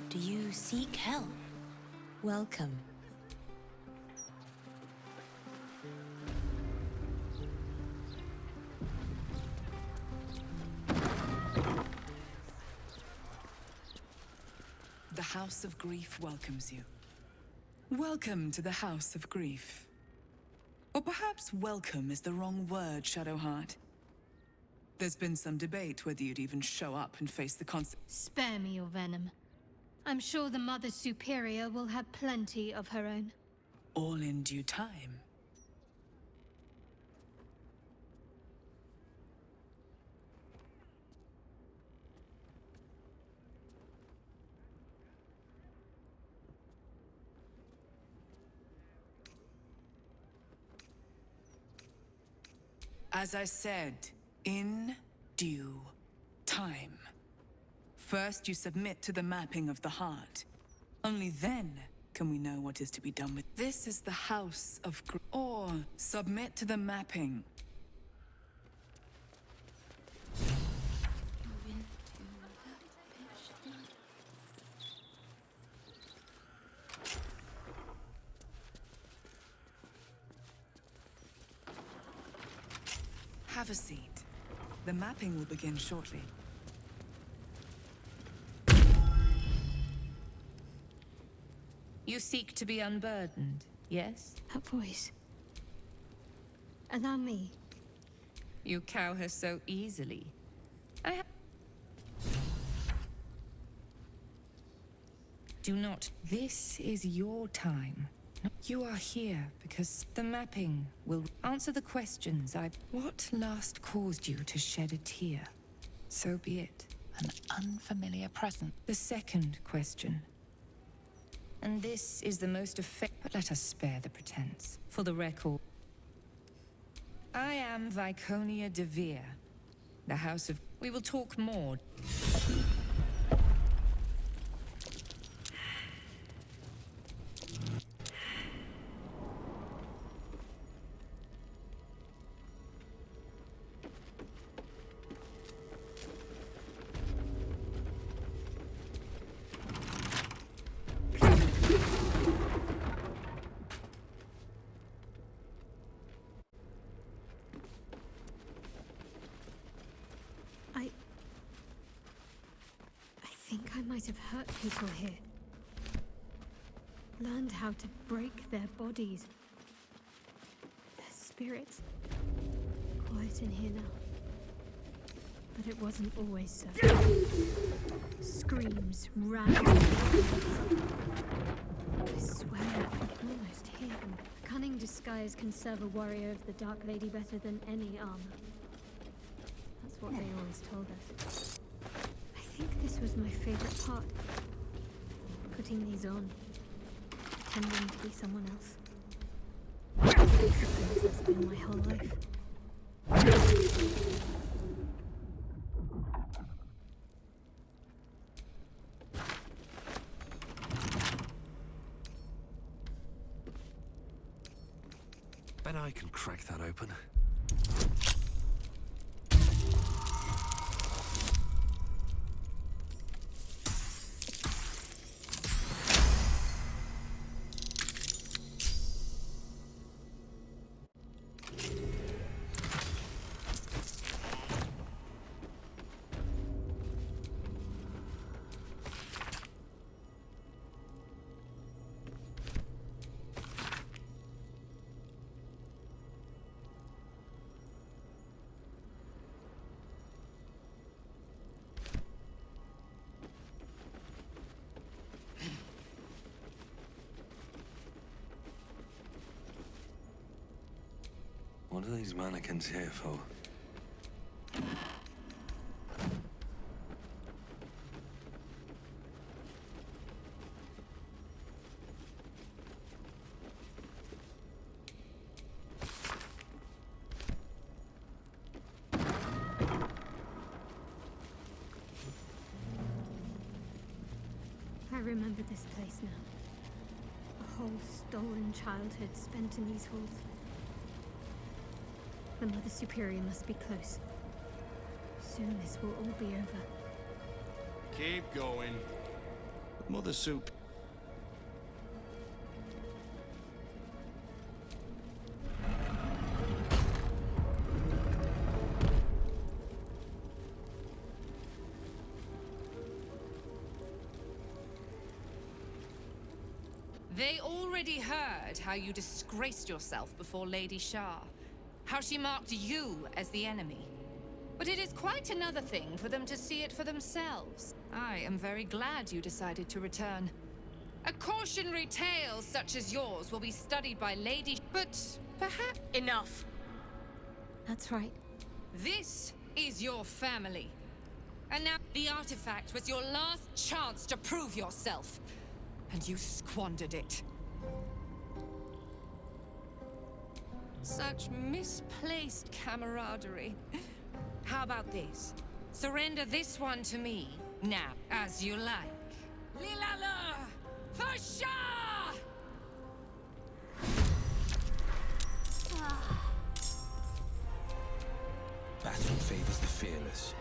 Do you seek help? Welcome. The House of Grief welcomes you. Welcome to the House of Grief. Or perhaps welcome is the wrong word, Shadowheart. There's been some debate whether you'd even show up and face the consequences. Spare me your venom. I'm sure the Mother Superior will have plenty of her own. All in due time. As I said, in due time. First, you submit to the mapping of the heart. Only then can we know what is to be done with. This is the House of Grief. Or submit to the mapping. Have a seat. The mapping will begin shortly. You seek to be unburdened, yes? That voice. Allow me. You cow her so easily. Do not. This is your time. You are here because the mapping will answer the questions I... What last caused you to shed a tear? So be it. An unfamiliar presence. The second question. And this is the most effective... But let us spare the pretense. For the record. I am Viconia de Vere. The House of... We will talk more. I think I might have hurt people here. Learned how to break their bodies. Their spirits. Quiet in here now. But it wasn't always so. Screams rang. I swear I could almost hear them. A cunning disguise can serve a warrior of the Dark Lady better than any armor. That's what they always told us. I think this was my favorite part. Putting these on. Pretending to be someone else. That's been my whole life. Bet I can crack that open. What are these mannequins here for? I remember this place now. A whole stolen childhood spent in these halls. The Mother Superior must be close. Soon this will all be over. Keep going. Mother soup. They already heard how you disgraced yourself before Lady Shah. How she marked you as the enemy. But it is quite another thing for them to see it for themselves. I am very glad you decided to return. A cautionary tale such as yours will be studied by Lady... But perhaps... Enough. That's right. This is your family. And now the artifact was your last chance to prove yourself. And you squandered it. Such misplaced camaraderie. How about this? Surrender this one to me, now, as you like. Lilala! For Shah! Battle favors the fearless.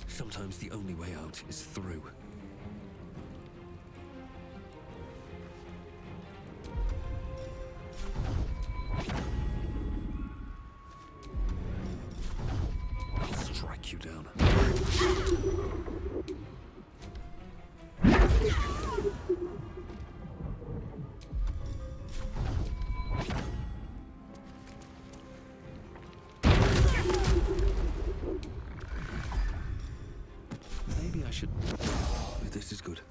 Sometimes the only way out is through. I'll strike you down. Maybe I should... This is good.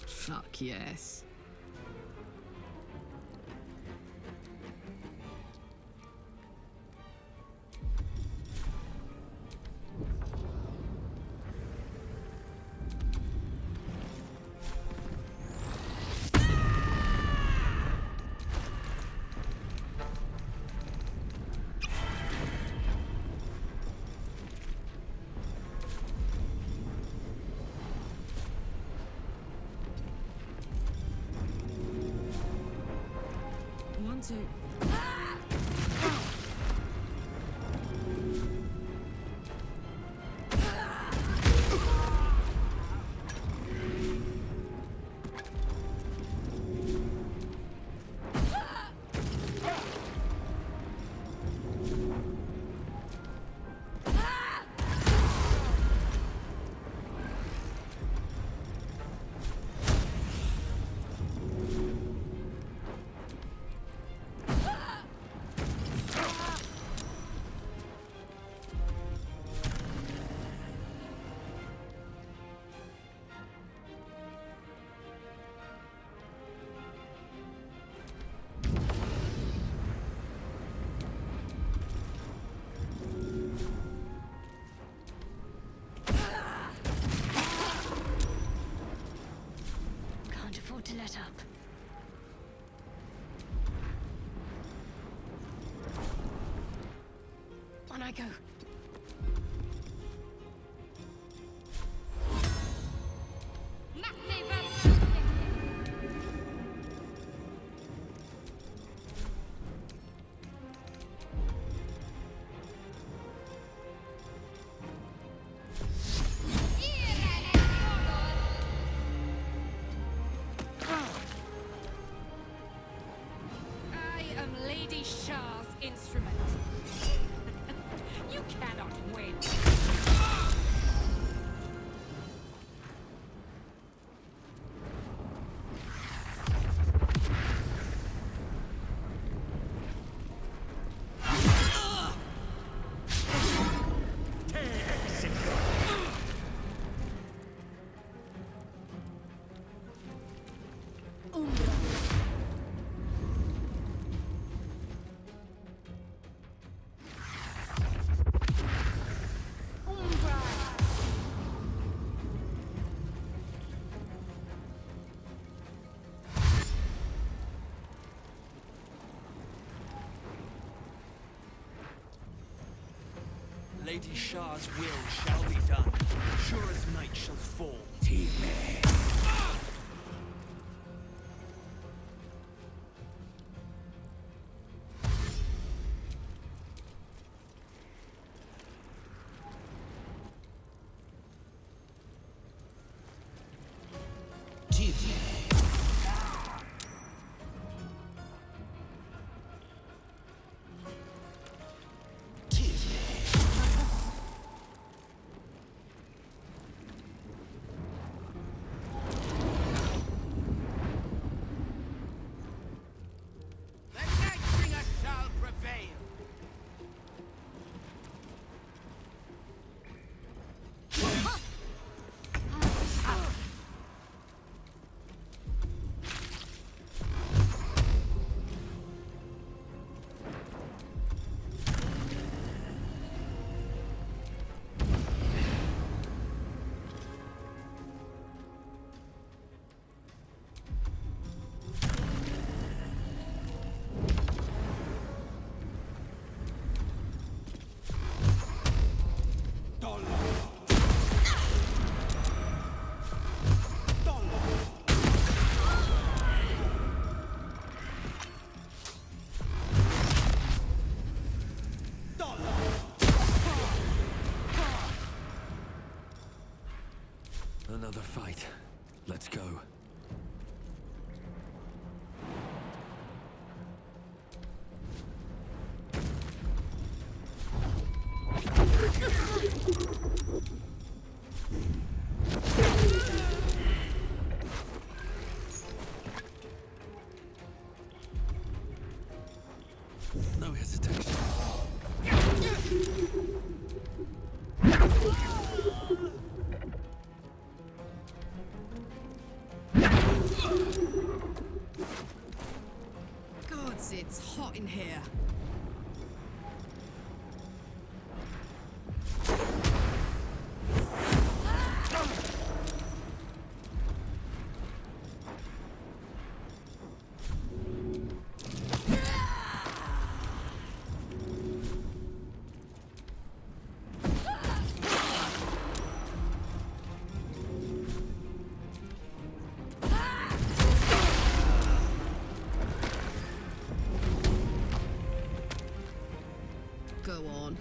Fuck yes. Want to... Can't afford to let up. On I go. I am Lady Shah's instrument. Lady Shah's will shall be done. Sure as night shall fall. Another fight. Let's go. No hesitation. Gods, it's hot in here. Go on.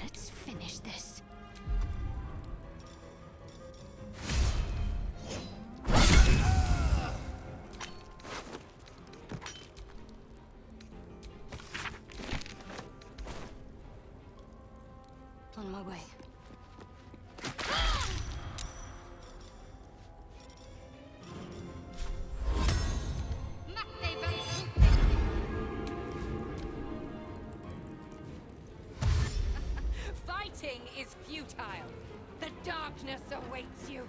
Let's finish this. On my way. Fighting is futile. The darkness awaits you.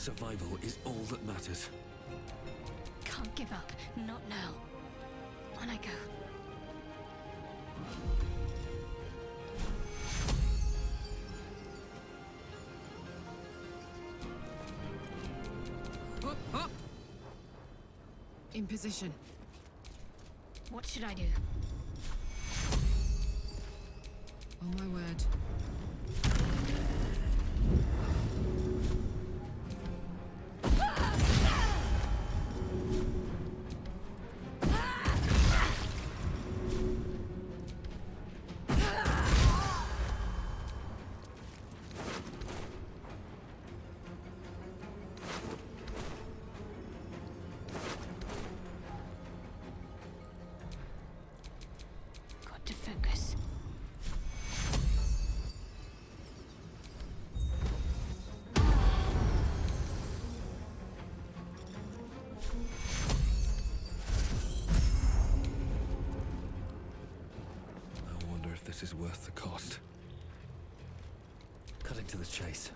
Survival is all that matters. Can't give up. Not now. On I go. In position. What should I do? On my word. Got to focus. I wonder if this is worth the cost. Cutting to the chase.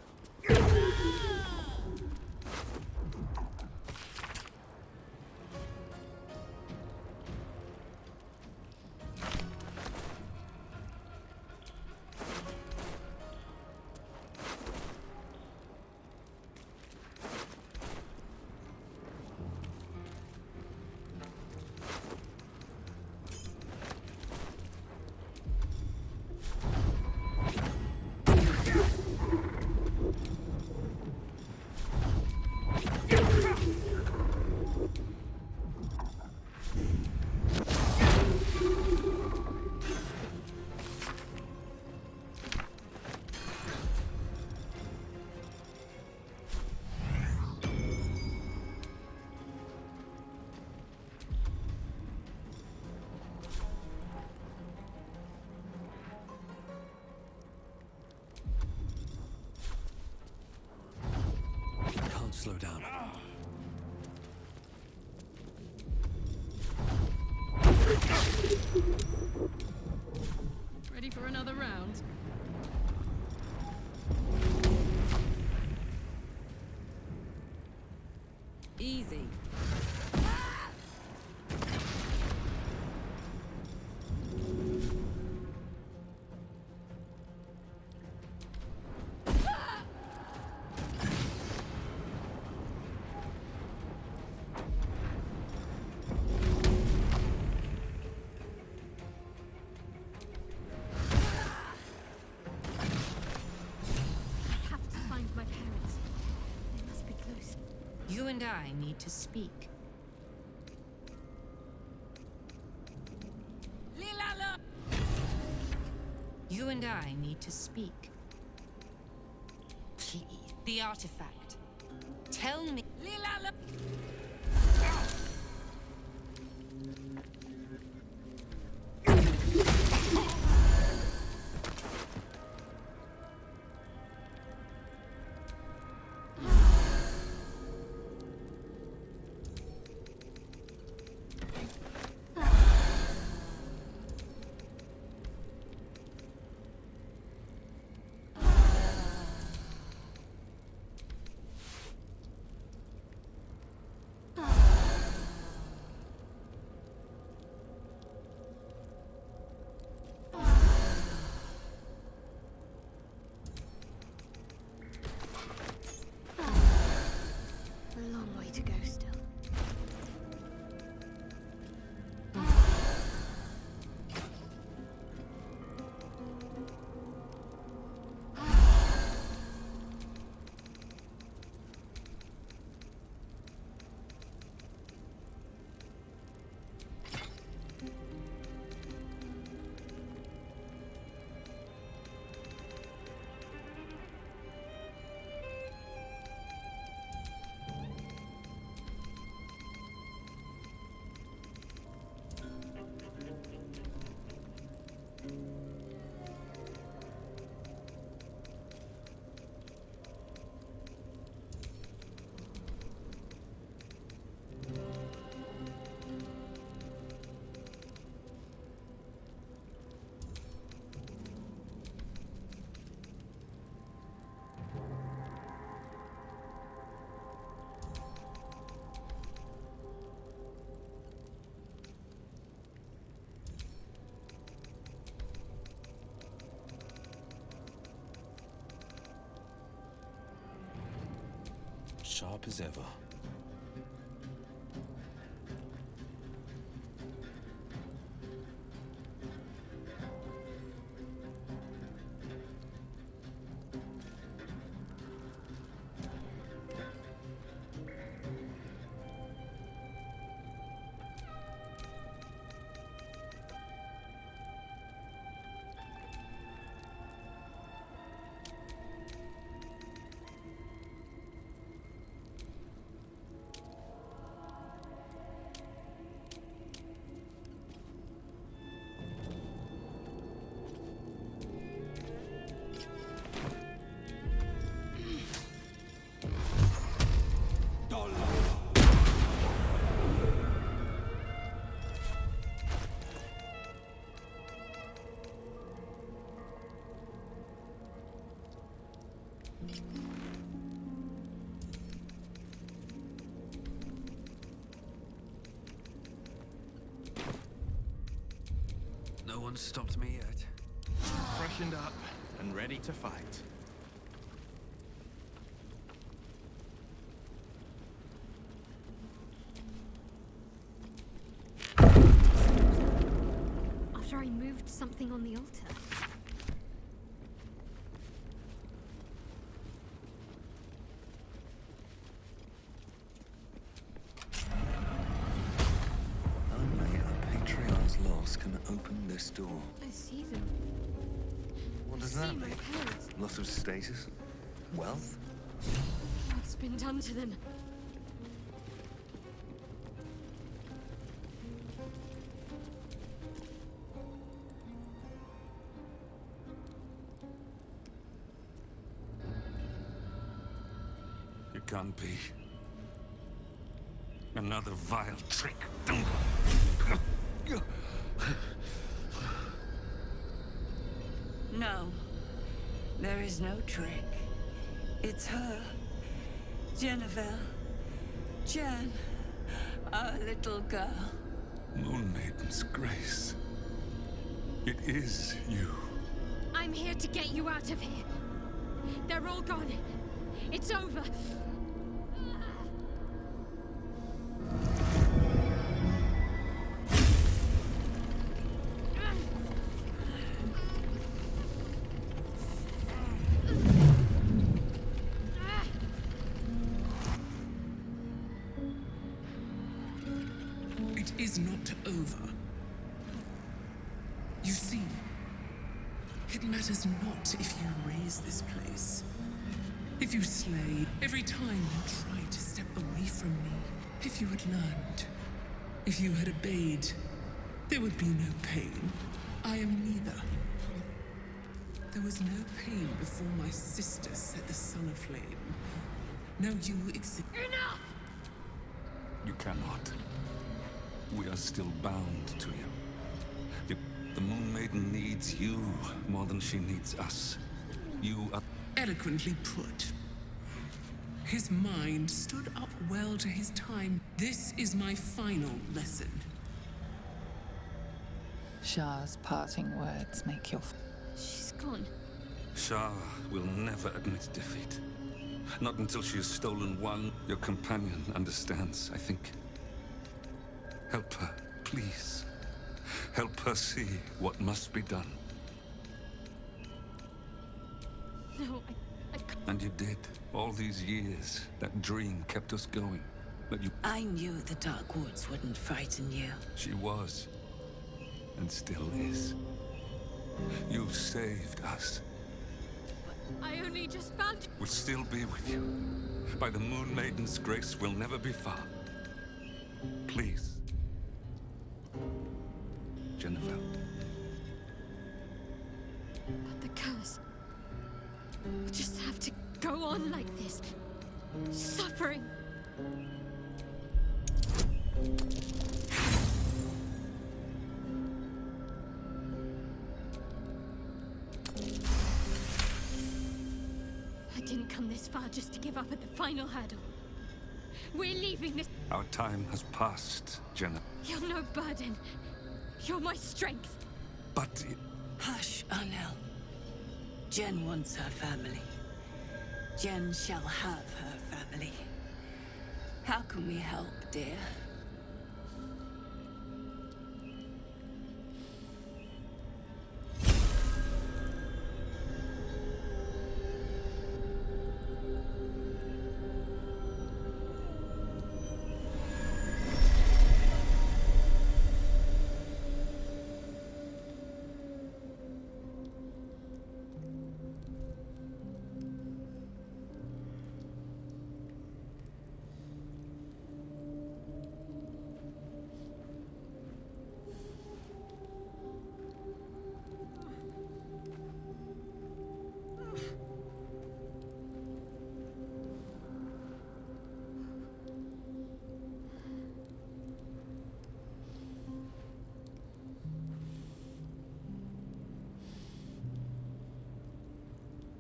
Can't slow down. Ready for another round? Easy. I have to find my parents. They must be close. You and I need to speak. You and I need to speak. Please. The artifact. Tell me. sharp as ever. No one's stopped me yet. Freshened up and ready to fight. After I moved something on the altar. Only a patriarch's loss can open this door. I see them. What does I that see my mean? parents. Loss of status? Wealth? What's been done to them? It can't be. Another vile trick. No. There is no trick. It's her. Jennifer. Jen. Our little girl. Moon Maiden's grace. It is you. I'm here to get you out of here. They're all gone. It's over. It is not over. You see, it matters not if you raise this place. If you slay, every time you try to step away from me. If you had learned, if you had obeyed, there would be no pain. I am neither. There was no pain before my sister set the sun aflame. Now you exist. Enough! You cannot. We are still bound to you. The Moon Maiden needs you more than she needs us. You are... Eloquently put. His mind stood up well to his time. This is my final lesson. Shah's parting words make your... She's gone. Shah will never admit defeat. Not until she has stolen one. Your companion understands, I think. Help her, please. Help her see what must be done. No, I can't. And you did. All these years, that dream kept us going. But you... I knew the Dark Woods wouldn't frighten you. She was. And still is. You've saved us. I only just found... We'll still be with you. By the Moon Maiden's grace, we'll never be far. Please. Jennifer. But the curse... We just have to go on like this. Suffering. I didn't come this far just to give up at the final hurdle. We're leaving this... Our time has passed, Jenna. You're no burden. You're my strength. But Hush, Arnel. Jen wants her family. Jen shall have her family. How can we help, dear?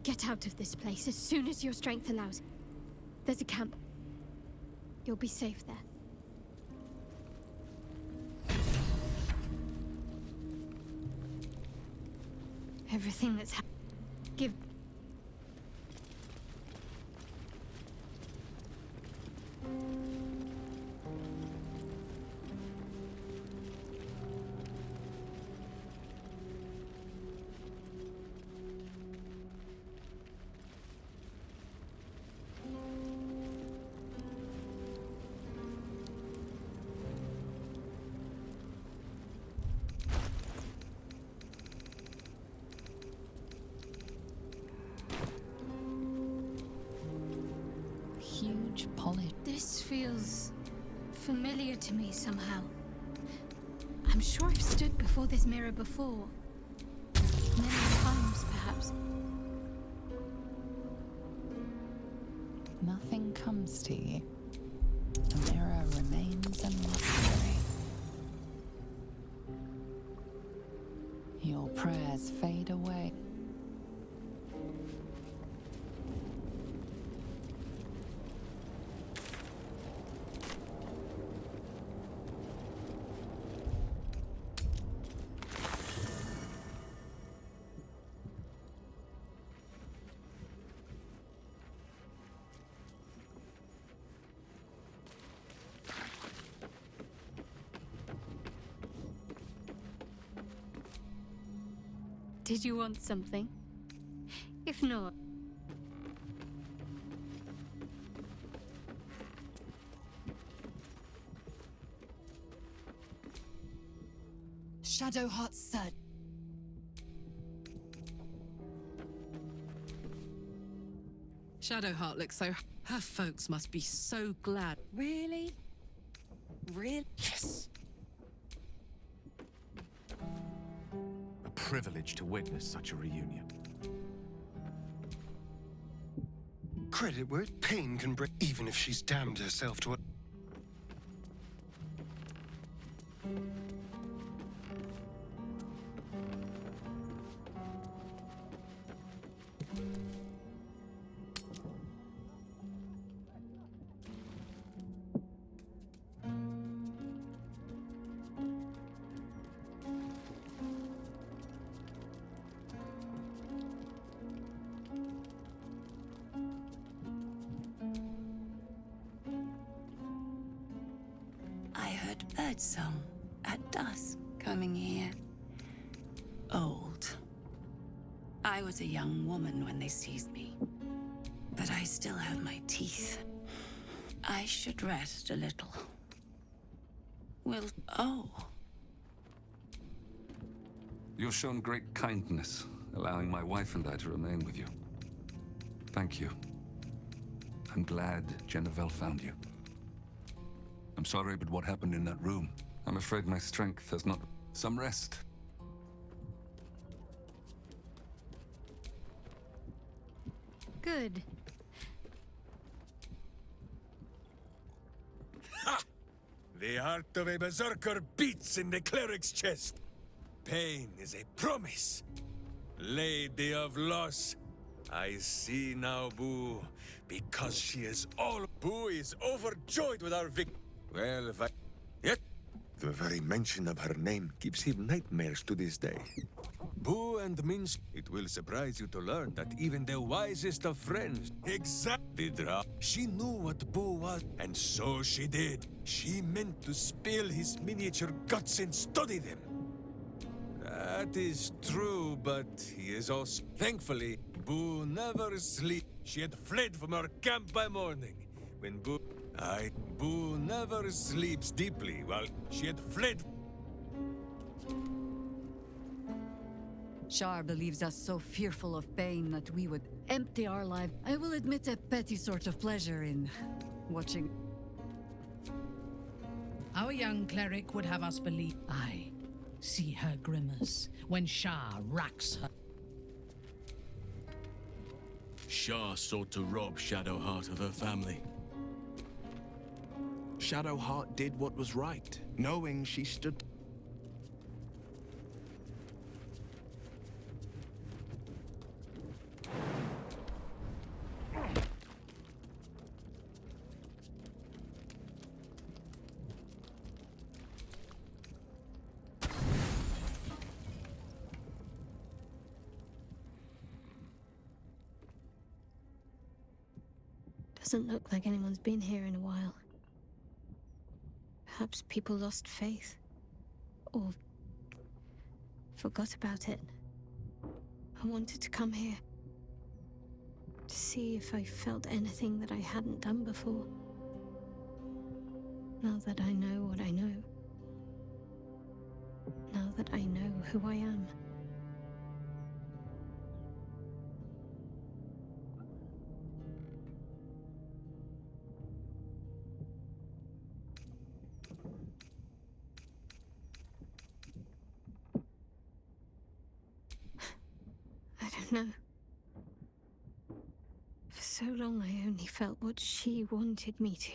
Get out of this place as soon as your strength allows. There's a camp. You'll be safe there. Everything that's give. Huge polished. This feels familiar to me somehow. I'm sure I've stood before this mirror before. Many times, perhaps. Nothing comes to you. The mirror remains a mystery. Your prayers fade away. Did you want something? If not... 섀도하트 said. Shadowheart looks so... Her folks must be so glad. Really? Really? Yes! A privilege to witness such a reunion. Credit where pain can bring, even if she's damned herself to a... Birdsong at dusk coming here. Old. I was a young woman when they seized me, but I still have my teeth. I should rest a little. Oh. You've shown great kindness, allowing my wife and I to remain with you. Thank you. I'm glad Jennifer found you. I'm sorry, but what happened in that room? I'm afraid my strength has not... Some rest. Good. Ha! The heart of a berserker beats in the cleric's chest. Pain is a promise. Lady of loss. I see now, Boo. Because she is all... Boo is overjoyed with our victory. Well, if I... Yet, the very mention of her name gives him nightmares to this day. Boo and Minsk, it will surprise you to learn that even the wisest of friends... Exact... The draw. She knew what Boo was, and so she did. She meant to spill his miniature guts and study them. That is true, but he is also... Thankfully, Boo never sleep. She had fled from her camp by morning. When Boo... Boo never sleeps deeply while she had fled... Shar believes us so fearful of pain that we would empty our lives. I will admit a petty sort of pleasure in watching. Our young cleric would have us believe. I see her grimace when Shah racks her. Shah sought to rob 섀도하트 of her family. 섀도하트 did what was right, knowing she stood... Doesn't look like anyone's been here in a while. Perhaps people lost faith. Or forgot about it. I wanted to come here. To see if I felt anything that I hadn't done before. Now that I know what I know. Now that I know who I am. No. For so long I only felt what she wanted me to.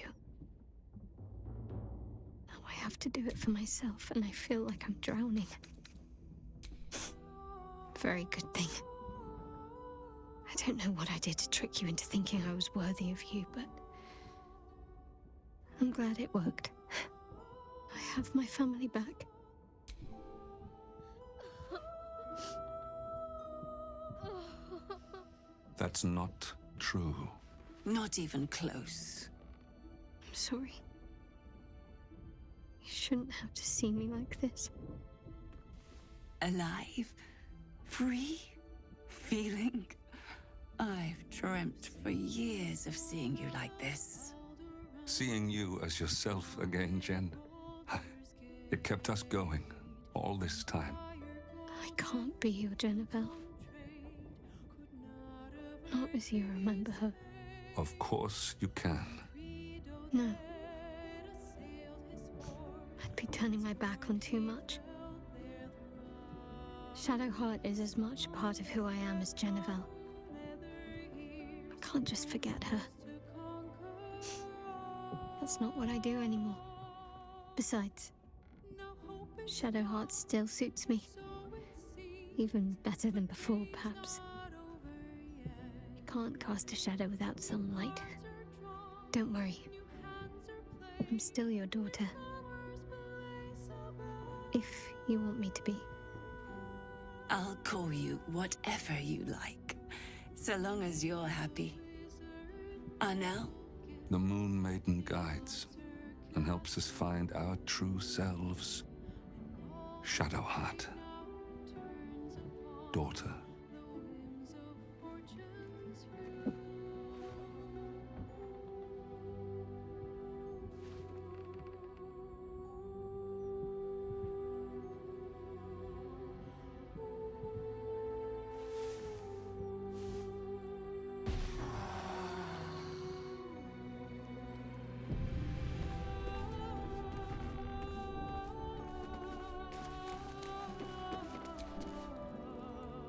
Now I have to do it for myself, and I feel like I'm drowning. Very good thing. I don't know what I did to trick you into thinking I was worthy of you, but I'm glad it worked. I have my family back. That's not true. Not even close. I'm sorry. You shouldn't have to see me like this. Alive? Free? Feeling? I've dreamt for years of seeing you like this. Seeing you as yourself again, Jen. It kept us going all this time. I can't be your Jennifer. Not as you remember her. Of course you can. No. I'd be turning my back on too much. 섀도하트 is as much a part of who I am as Jennifer. I can't just forget her. That's not what I do anymore. Besides, 섀도하트 still suits me. Even better than before, perhaps. Can't cast a shadow without some light. Don't worry. I'm still your daughter. If you want me to be. I'll call you whatever you like, so long as you're happy. Anel? The Moon Maiden guides and helps us find our true selves. 섀도하트. Daughter.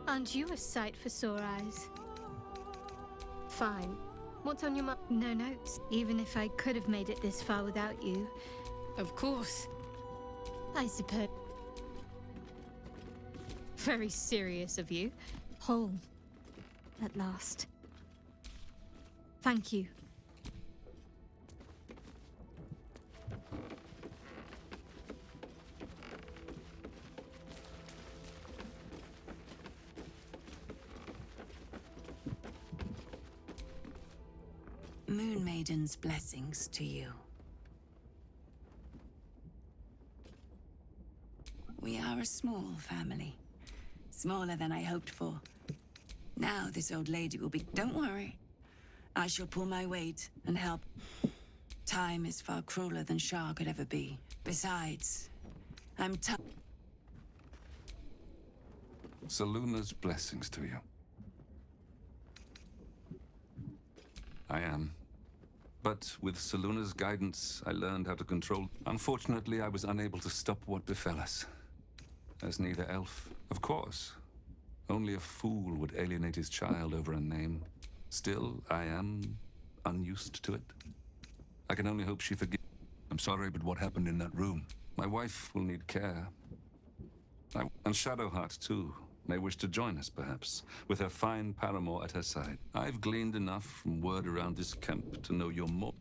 Aren't you a sight for sore eyes? Fine. What's on your mind? No notes. Even if I could have made it this far without you. Of course. I suppose. Very serious of you. Whole. At last. Thank you. Moon Maiden's blessings to you. We are a small family. Smaller than I hoped for. Now this old lady will be... Don't worry. I shall pull my weight and help. Time is far crueler than Shah could ever be. Besides, I'm Seluna's blessings to you. I am. But with Seluna's guidance, I learned how to control. Unfortunately, I was unable to stop what befell us. As neither elf, of course. Only a fool would alienate his child over a name. Still, I am unused to it. I can only hope she forgives. I'm sorry, but what happened in that room? My wife will need care. And 섀도하트, too, may wish to join us, perhaps, with her fine paramour at her side. I've gleaned enough from word around this camp to know you're more...